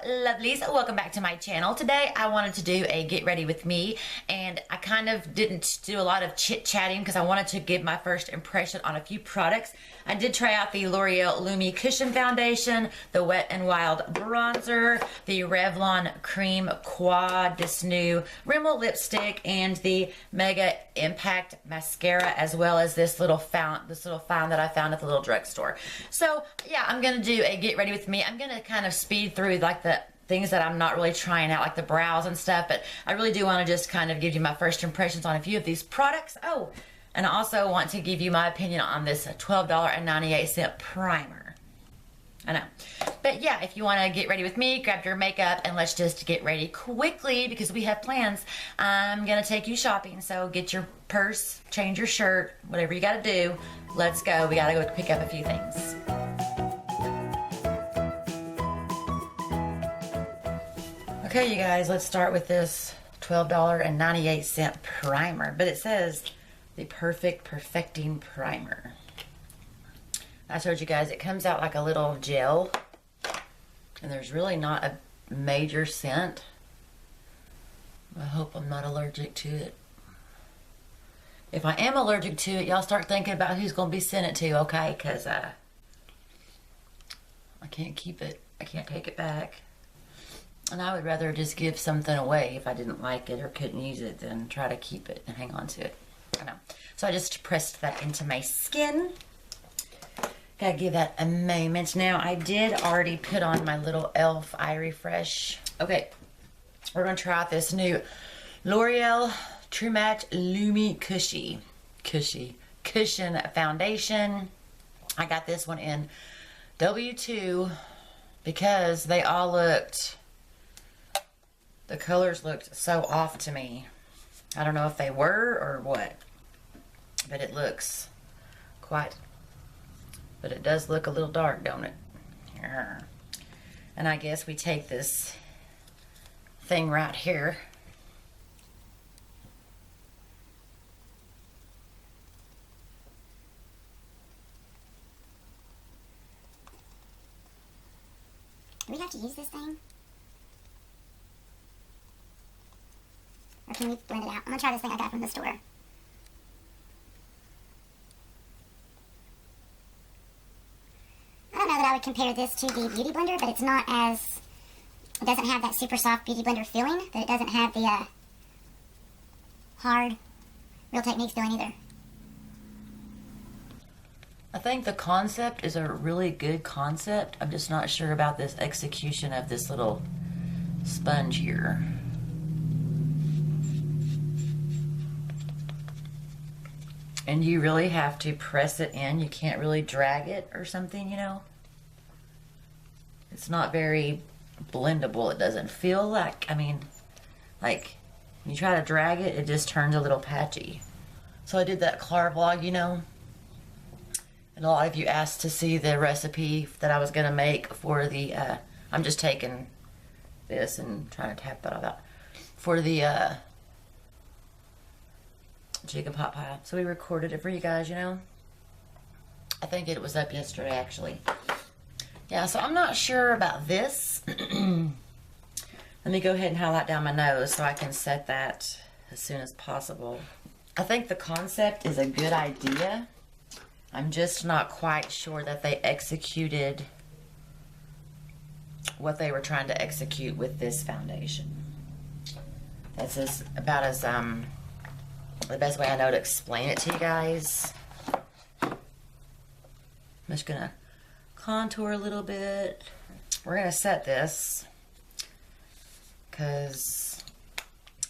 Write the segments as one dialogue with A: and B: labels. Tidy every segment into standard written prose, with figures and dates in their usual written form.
A: lovelies, welcome back to my channel. Today I wanted to do a get ready with me, and I kind of didn't do a lot of chit chatting because I wanted to give my first impression on a few products. I did try out the L'Oreal Lumi Cushion Foundation, the Wet n Wild Bronzer, the Revlon Cream Quad, this new Rimmel lipstick, and the Mega Impact Mascara, as well as this little fountain that I found at the little drugstore. So yeah, I'm gonna do a get ready with me. I'm gonna kind of speed through like the things that I'm not really trying out, like the brows and stuff, but I really do want to just kind of give you my first impressions on a few of these products. Oh, and I also want to give you my opinion on this $12.98 primer. I know. But yeah, if you want to get ready with me, grab your makeup and let's just get ready quickly because we have plans. I'm going to take you shopping, so get your purse, change your shirt, whatever you got to do. Let's go. We got to go pick up a few things. Okay, you guys, let's start with this $12.98 primer, but it says the Perfecting Primer. I told you guys it comes out like a little gel, and there's really not a major scent. I hope I'm not allergic to it. If I am allergic to it, y'all start thinking about who's going to be sent it to, okay? Because I can't keep it. I can't take it back. And I would rather just give something away if I didn't like it or couldn't use it than try to keep it and hang on to it. I know. So I just pressed that into my skin. Gotta give that a moment. Now, I did already put on my little e.l.f. Eye Refresh. Okay, we're gonna try out this new L'Oreal True Match Lumi Cushion Foundation. I got this one in W2 because they all looked, the colors looked so off to me. I don't know if they were or what, but it looks quite, but it does look a little dark, don't it? And I guess we take this thing right here.
B: Do we have to use this thing? Or can we blend it out? I'm gonna try this thing I got from the store. I don't know that I would compare this to the Beauty Blender, but it's not as, it doesn't have that super soft Beauty Blender feeling, but it doesn't have the hard Real Techniques feeling either.
A: I think the concept is a really good concept. I'm just not sure about this execution of this little sponge here. And you really have to press it in. You can't really drag it or something, you know. It's not very blendable. It doesn't feel like, I mean, like when you try to drag it, it just turns a little patchy. So I did that Clar vlog, you know. And a lot of you asked to see the recipe that I was going to make for the, I'm just taking this and trying to tap that all out. For the, chicken pot pie. So we recorded it for you guys, you know. I think it was up yesterday, actually. Yeah, so I'm not sure about this. Let me go ahead and highlight down my nose so I can set that as soon as possible. I think the concept is a good idea. I'm just not quite sure that they executed what they were trying to execute with this foundation. That's about as, the best way I know to explain it to you guys. I'm just gonna contour a little bit. We're gonna set this because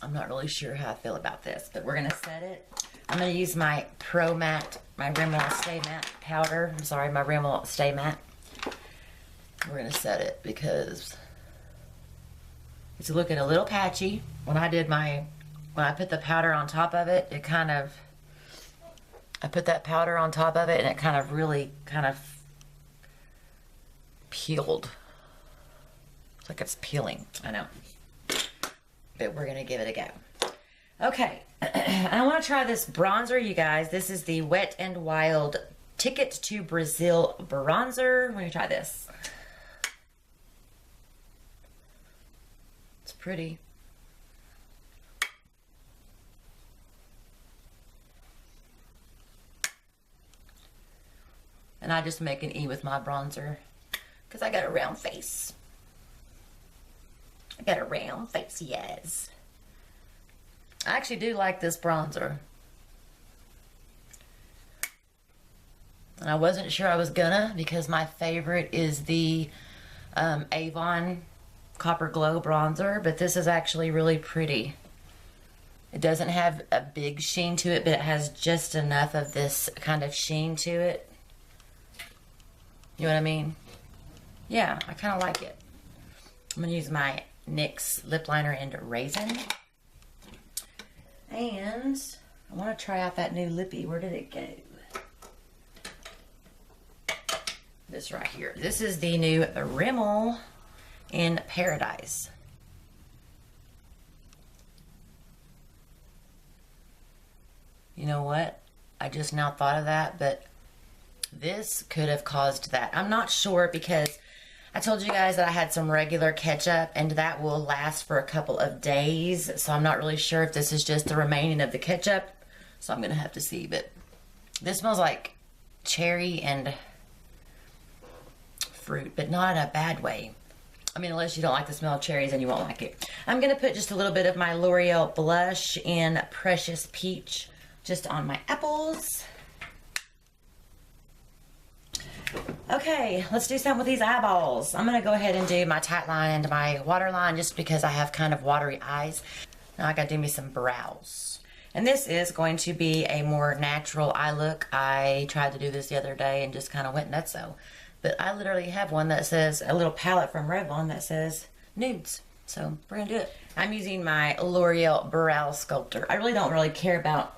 A: I'm not really sure how I feel about this, but we're gonna set it. I'm gonna use my Pro Matte, my Rimmel Stay Matte powder. I'm sorry, my Rimmel Stay Matte. We're gonna set it because it's looking a little patchy. When I put the powder on top of it, I put that powder on top of it and it kind of really peeled. It's like it's peeling, I know. But we're gonna give it a go. Okay, I wanna try this bronzer, you guys. This is the Wet n Wild Ticket to Brazil bronzer. Let me try this. pretty. And I just make an E with my bronzer because I got a round face. I got a round face, yes. I actually do like this bronzer. And I wasn't sure I was gonna because my favorite is the Avon Copper Glow bronzer, but this is actually really pretty. It doesn't have a big sheen to it, but it has just enough of this kind of sheen to it. You know what I mean? Yeah, I kind of like it. I'm going to use my NYX lip liner in Raisin. And I want to try out that new lippy. Where did it go? This right here. This is the new Rimmel in Paradise. You know what? I just now thought of that, but this could have caused that. I'm not sure because I told you guys that I had some regular ketchup and that will last for a couple of days. So I'm not really sure if this is just the remaining of the ketchup. So I'm going to have to see. But this smells like cherry and fruit, but not in a bad way. I mean, unless you don't like the smell of cherries, then you won't like it. I'm going to put just a little bit of my L'Oreal blush in Precious Peach just on my apples. Okay, let's do something with these eyeballs. I'm going to go ahead and do my tight line and my waterline just because I have kind of watery eyes. Now I got to do me some brows. And this is going to be a more natural eye look. I tried to do this the other day and just kind of went nutso. But I literally have one that says, a little palette from Revlon that says nudes. So we're going to do it. I'm using my L'Oreal Brow Sculptor. I really don't care about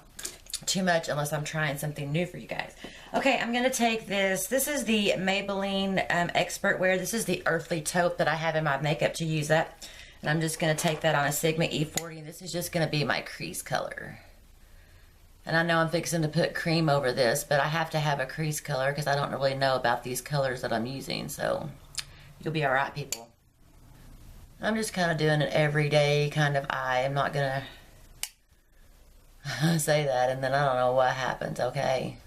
A: too much unless I'm trying something new for you guys. Okay, I'm going to take this. This is the Maybelline Expert Wear. This is the Earthly Taupe that I have in my makeup to use that. And I'm just going to take that on a Sigma E40. This is just going to be my crease color. And I know I'm fixing to put cream over this, but I have to have a crease color because I don't really know about these colors that I'm using. So you'll be all right, people. I'm just kind of doing an everyday kind of eye. I'm not going to say that and then I don't know what happens, okay?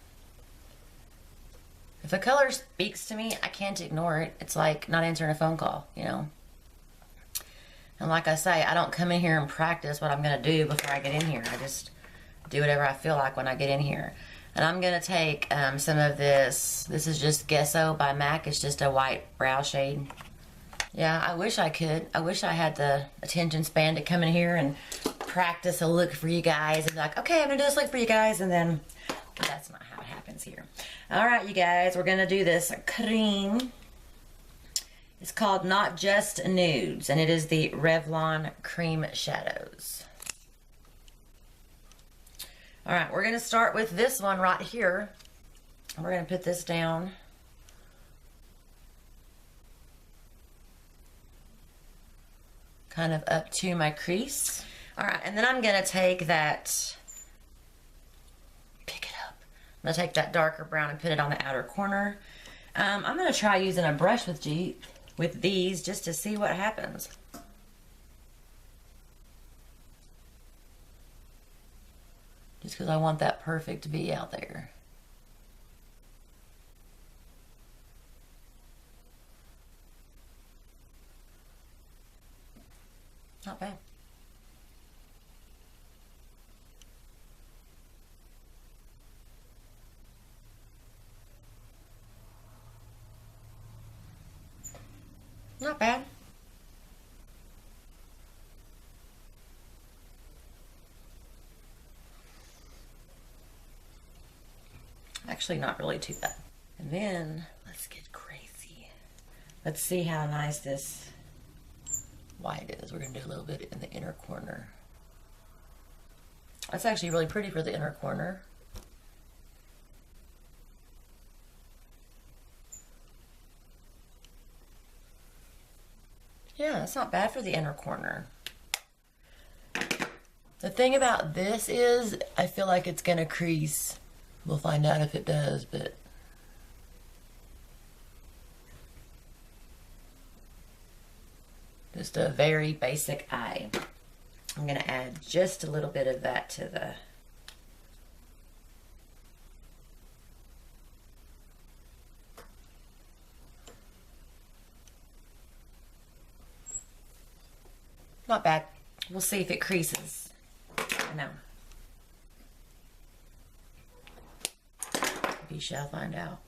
A: If a color speaks to me, I can't ignore it. It's like not answering a phone call, you know? And like I say, I don't come in here and practice what I'm going to do before I get in here. I just do whatever I feel like when I get in here. And I'm going to take some of this. This is just Gesso by MAC. It's just a white brow shade. Yeah, I wish I could. I wish I had the attention span to come in here and practice a look for you guys. And be like, okay, I'm going to do this look for you guys. And then, but that's not how it happens here. All right, you guys, we're going to do this cream. It's called Not Just Nudes. And it is the Revlon Cream Shadows. All right, we're going to start with this one right here. We're going to put this down. Kind of up to my crease. All right, and then I'm going to take that, pick it up. I'm going to take that darker brown and put it on the outer corner. I'm going to try using a brush with these just to see what happens. Just because I want that perfect V out there. Not bad. Not bad. Actually, not really too bad. And then, let's get crazy. Let's see how nice this white is. We're going to do a little bit in the inner corner. That's actually really pretty for the inner corner. Yeah, that's not bad for the inner corner. The thing about this is, I feel like it's going to crease. We'll find out if it does, but Just a very basic eye. I'm going to add just a little bit of that to the not bad. We'll see if it creases. I know. We shall find out.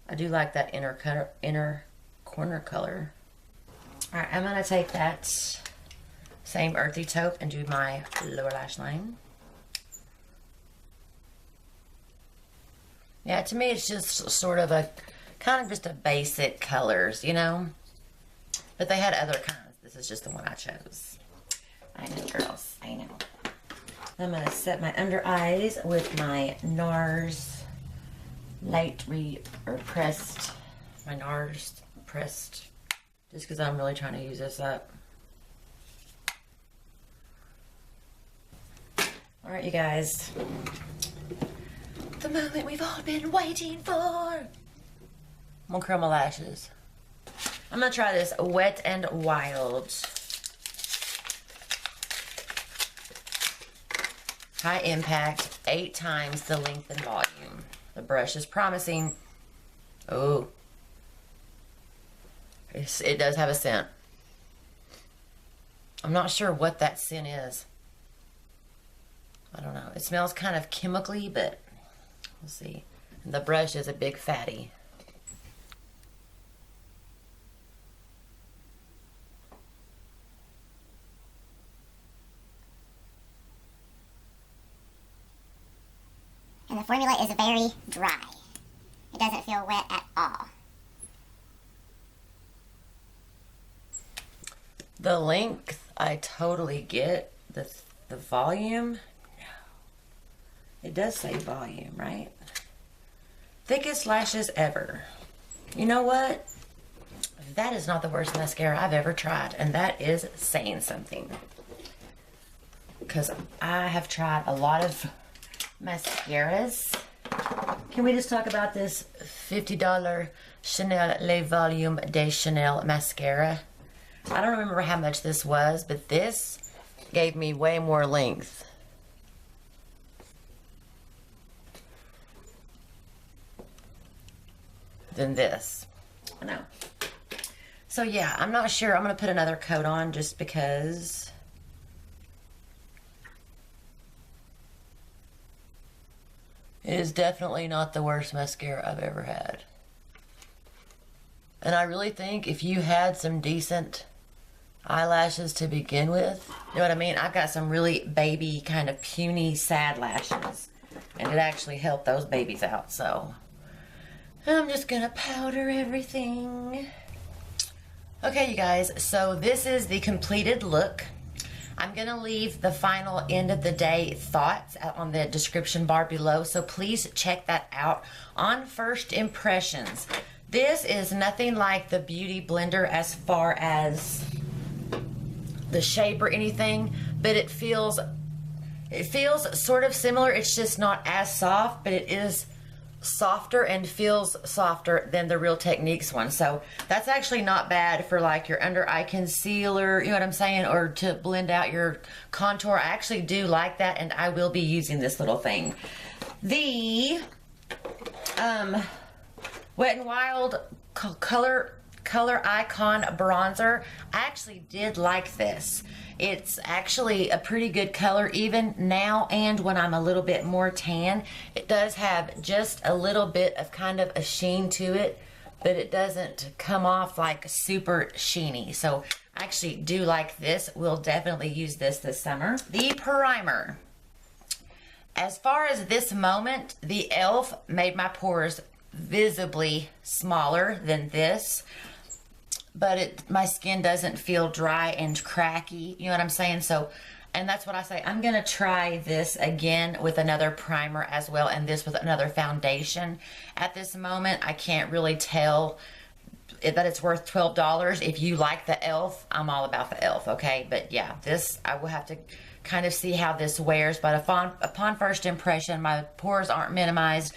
A: I do like that inner corner color. All right, I'm gonna take that same earthy taupe and do my lower lash line. Yeah, to me it's just sort of a kind of just a basic colors, you know. But they had other kinds. This is just the one I chose. I know, girls. I know. I'm gonna set my under eyes with my NARS light pressed. My NARS pressed. Just because I'm really trying to use this up. Alright, you guys. The moment we've all been waiting for. I'm gonna curl my lashes. I'm gonna try this Wet and Wild. High impact, 8 times the length and volume. The brush is promising. Oh. It does have a scent. I'm not sure what that scent is. I don't know. It smells kind of chemically, but we'll see. And the brush is a big fatty.
B: And the formula is very dry. It doesn't feel wet at all.
A: The length, I totally get. The volume, no. It does say volume, right? Thickest lashes ever. You know what? That is not the worst mascara I've ever tried, and that is saying something. Because I have tried a lot of mascaras. Can we just talk about this $50 Chanel Le Volume de Chanel mascara? I don't remember how much this was, but this gave me way more length. Than this. I know. So yeah, I'm not sure. I'm going to put another coat on just because. It is definitely not the worst mascara I've ever had. And I really think if you had some decent eyelashes to begin with, you know what I mean? I've got some really baby kind of puny sad lashes. And it actually helped those babies out, so. I'm just gonna powder everything. Okay, you guys, so this is the completed look. I'm gonna leave the final end of the day thoughts on the description bar below, so please check that out. On first impressions, this is nothing like the Beauty Blender as far as the shape or anything, but it feels sort of similar. It's just not as soft, but it is softer and feels softer than the Real Techniques one. So that's actually not bad for like your under eye concealer, you know what I'm saying, or to blend out your contour. I actually do like that, and I will be using this little thing. The Wet n Wild color Icon bronzer, I actually did like this. It's actually a pretty good color even now, and when I'm a little bit more tan. It does have just a little bit of kind of a sheen to it, but it doesn't come off like super sheeny. So I actually do like this. We'll definitely use this summer. The primer. As far as this moment, the e.l.f. made my pores visibly smaller than this, but my skin doesn't feel dry and cracky, you know what I'm saying? So, and that's what I say. I'm gonna try this again with another primer as well, and this with another foundation. At this moment, I can't really tell that it's worth $12. If you like the e.l.f., I'm all about the e.l.f., okay? But yeah, this, I will have to kind of see how this wears, but upon first impression, my pores aren't minimized.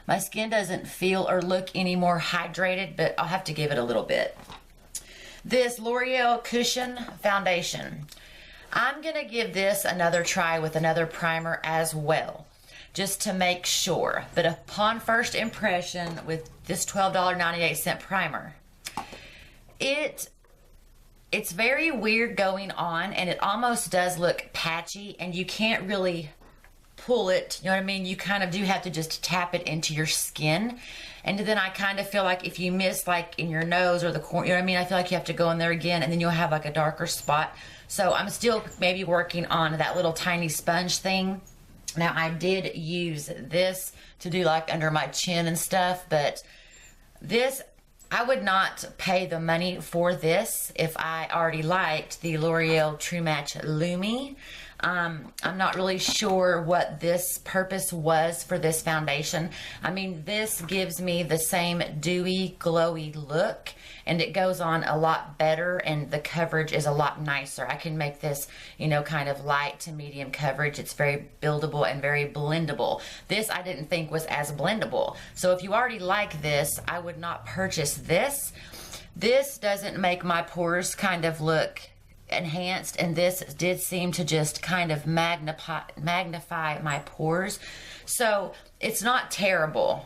A: My skin doesn't feel or look any more hydrated, but I'll have to give it a little bit. This L'Oreal Cushion Foundation. I'm going to give this another try with another primer as well, just to make sure. But upon first impression with this $12.98 primer, it's very weird going on, and it almost does look patchy, and you can't really pull it, you know what I mean? You kind of do have to just tap it into your skin. And then I kind of feel like if you miss like in your nose or the corner, you know what I mean? I feel like you have to go in there again, and then you'll have like a darker spot. So I'm still maybe working on that little tiny sponge thing. Now I did use this to do like under my chin and stuff, but this, I would not pay the money for this if I already liked the L'Oreal True Match Lumi. I'm not really sure what this purpose was for this foundation. I mean, this gives me the same dewy, glowy look, and it goes on a lot better, and the coverage is a lot nicer. I can make this, you know, kind of light to medium coverage. It's very buildable and very blendable. This I didn't think was as blendable. So if you already like this, I would not purchase this. This doesn't make my pores kind of look enhanced, and this did seem to just kind of magnify my pores. So it's not terrible.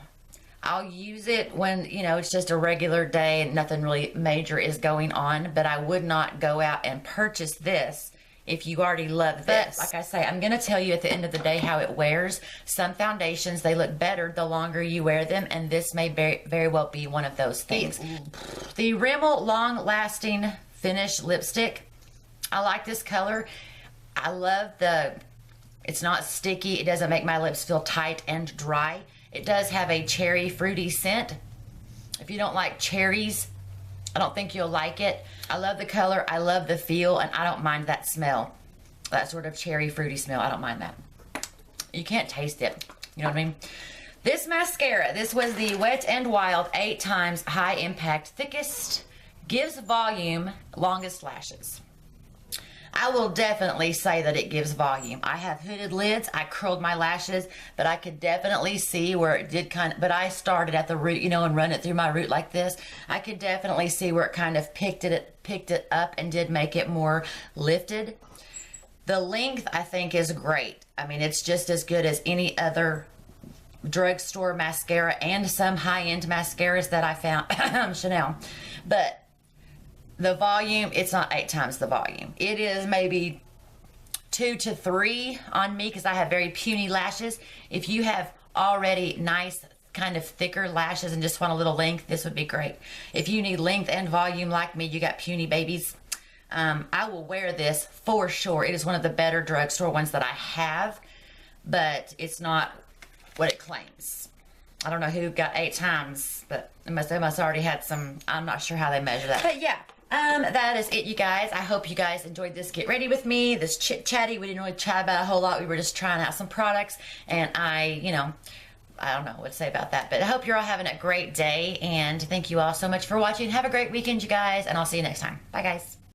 A: I'll use it when, you know, it's just a regular day and nothing really major is going on, but I would not go out and purchase this if you already love this. But like I say, I'm going to tell you at the end of the day how it wears. Some foundations, they look better the longer you wear them, and this may very well be one of those things. The Rimmel Long Lasting Finish Lipstick. I like this color. I love it's not sticky. It doesn't make my lips feel tight and dry. It does have a cherry fruity scent. If you don't like cherries, I don't think you'll like it. I love the color. I love the feel, and I don't mind that smell. That sort of cherry fruity smell. I don't mind that. You can't taste it. You know what I mean? This mascara, this was the Wet n Wild 8 times High Impact Thickest, gives volume, longest lashes. I will definitely say that it gives volume. I have hooded lids. I curled my lashes, but I could definitely see where it did but I started at the root, you know, and run it through my root like this. I could definitely see where it kind of picked it up and did make it more lifted. The length, I think, is great. I mean, it's just as good as any other drugstore mascara and some high-end mascaras that I found, Chanel. But the volume, it's not 8 times the volume. It is maybe 2 to 3 on me because I have very puny lashes. If you have already nice kind of thicker lashes and just want a little length, this would be great. If you need length and volume like me, you got puny babies, I will wear this for sure. It is one of the better drugstore ones that I have, but it's not what it claims. I don't know who got 8 times, but they must already had some, I'm not sure how they measure that. But yeah. That is it, you guys. I hope you guys enjoyed this Get Ready With Me, this chit-chatty. We didn't really chat about a whole lot. We were just trying out some products, and I don't know what to say about that, but I hope you're all having a great day, and thank you all so much for watching. Have a great weekend, you guys, and I'll see you next time. Bye, guys.